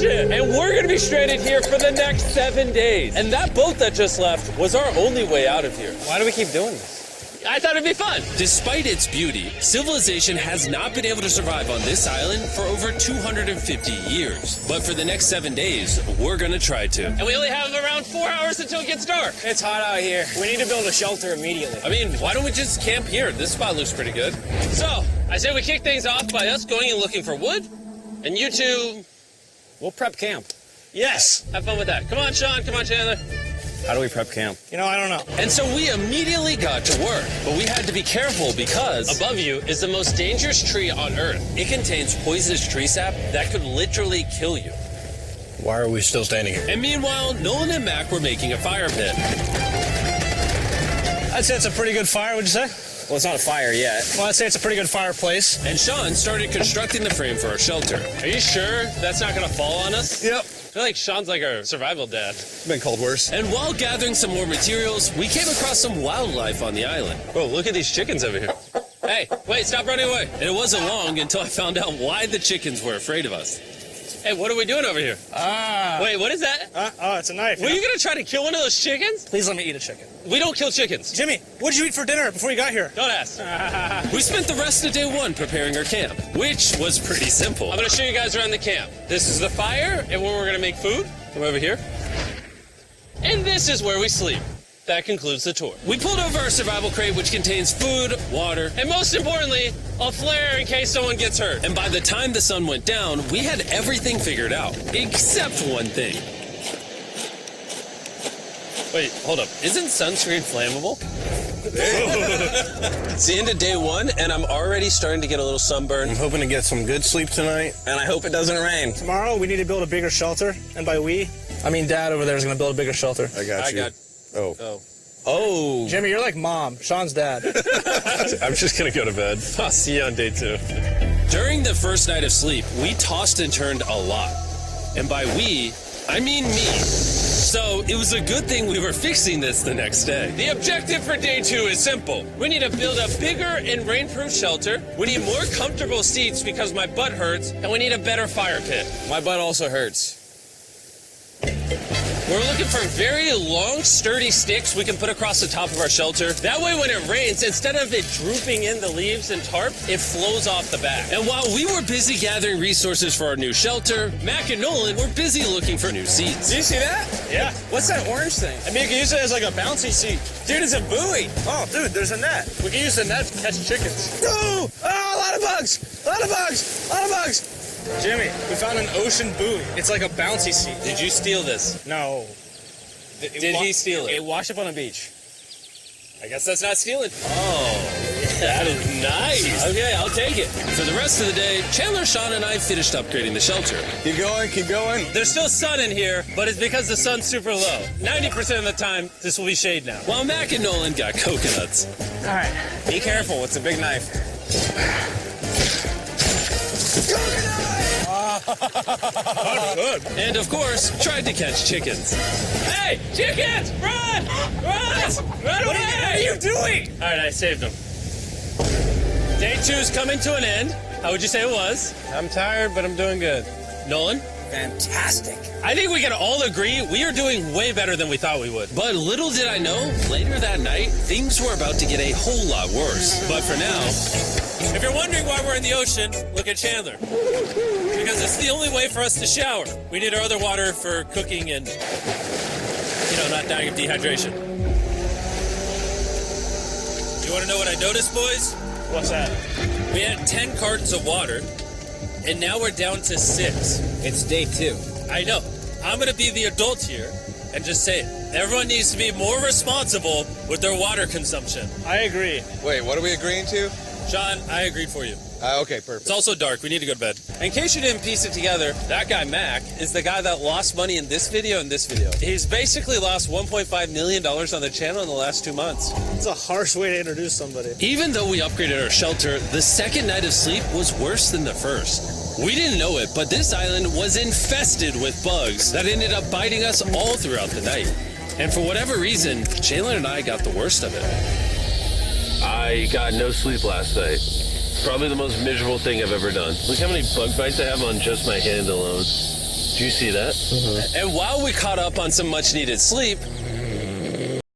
shit. And we're gonna be stranded here for the next 7 days. And that boat that just left was our only way out of here. Why do we keep doing this? I thought it'd be fun. Despite its beauty, civilization has not been able to survive on this island for over 250 years. But for the next 7 days, we're gonna try to. And we only have around 4 hours until it gets dark. It's hot out here. We need to build a shelter immediately. I mean, why don't we just camp here? This spot looks pretty good. So, I say we kick things off by us going and looking for wood. And you two... We'll prep camp. Yes! Have fun with that. Come on, Sean. Come on, Chandler. How do we prep camp? You know, I don't know. And so we immediately got to work, but we had to be careful because above you is the most dangerous tree on Earth. it contains poisonous tree sap that could literally kill you. Why are we still standing here? And meanwhile, Nolan and Mac were making a fire pit. I'd say it's a pretty good fire, would you say? Well, it's not a fire yet. Well, I'd say it's a pretty good fireplace. And Sean started constructing the frame for our shelter. Are you sure that's not gonna fall on us? Yep. I feel like Sean's like our survival dad. Been called worse. And while gathering some more materials, we came across some wildlife on the island. Whoa, look at these chickens over here. Hey, wait, stop running away. And it wasn't long until I found out why the chickens were afraid of us. Hey, what are we doing over here? Wait, what is that? Oh, it's a knife. Were you gonna try to kill one of those chickens? Please let me eat a chicken. We don't kill chickens. Jimmy, what did you eat for dinner before you got here? Don't ask. We spent the rest of day one preparing our camp, which was pretty simple. I'm gonna show you guys around the camp. This is the fire and where we're gonna make food. Come over here. And this is where we sleep. That concludes the tour. We pulled over our survival crate, which contains food, water, And most importantly, a flare in case someone gets hurt. and by the time the sun went down, we had everything figured out, except one thing. Wait, hold up. Isn't sunscreen flammable? It's the end of day one, and I'm already starting to get a little sunburn. I'm hoping to get some good sleep tonight, and I hope it doesn't rain. Tomorrow, we need to build a bigger shelter. And by we, I mean Dad over there is going to build a bigger shelter. I got you. Oh. Oh, Jimmy, you're like Mom. Sean's dad. I'm just gonna go to bed. I'll see you on day 2. during the first night of sleep, we tossed and turned a lot. And by we, I mean me. So it was a good thing we were fixing this the next day. The objective for day 2 is simple. We need to build a bigger and rainproof shelter. We need more comfortable seats because my butt hurts. And we need a better fire pit. My butt also hurts. We're looking for very long, sturdy sticks we can put across the top of our shelter. That way when it rains, instead of it drooping in the leaves and tarp, it flows off the back. And while we were busy gathering resources for our new shelter, Mac and Nolan were busy looking for new seats. Do you see that? Yeah. What's that orange thing? I mean, you can use it as like a bouncy seat. Dude, it's a buoy. Oh, dude, there's a net. We can use the net to catch chickens. No! Oh, a lot of bugs! A lot of bugs! A lot of bugs! Jimmy, we found an ocean buoy. It's like a bouncy seat. Did you steal this? No. Did he steal it? It washed up on a beach. I guess that's not stealing. Oh, that is nice. Okay, I'll take it. For the rest of the day, Chandler, Sean, and I finished upgrading the shelter. Keep going, keep going. There's still sun in here, but it's because the sun's super low. 90% of the time, this will be shade now. While Mac and Nolan got coconuts. All right. Be careful, it's a big knife. And of course, tried to catch chickens. Hey, chickens, run! Run! Run away! What are you doing? All right, I saved them. Day 2 is coming to an end. How would you say it was? I'm tired, but I'm doing good. Nolan? Fantastic. I think we can all agree we are doing way better than we thought we would. But little did I know, later that night, things were about to get a whole lot worse. But for now, If you're wondering why we're in the ocean, look at Chandler. Because it's the only way for us to shower. We need our other water for cooking and, not dying of dehydration. You want to know what I noticed, boys? What's that? We had 10 cartons of water, and now we're down to 6. It's day 2. I know. I'm going to be the adult here and just say it. Everyone needs to be more responsible with their water consumption. I agree. Wait, what are we agreeing to? Sean, I agreed for you. Okay, perfect. It's also dark. We need to go to bed. In case you didn't piece it together, that guy, Mac, is the guy that lost money in this video and this video. He's basically lost $1.5 million on the channel in the last 2 months. It's a harsh way to introduce somebody. even though we upgraded our shelter, the second night of sleep was worse than the first. We didn't know it, but this island was infested with bugs that ended up biting us all throughout the night. And for whatever reason, Chandler and I got the worst of it. I got no sleep last night. Probably the most miserable thing I've ever done. Look how many bug bites I have on just my hand alone. Do you see that? And while we caught up on some much needed sleep,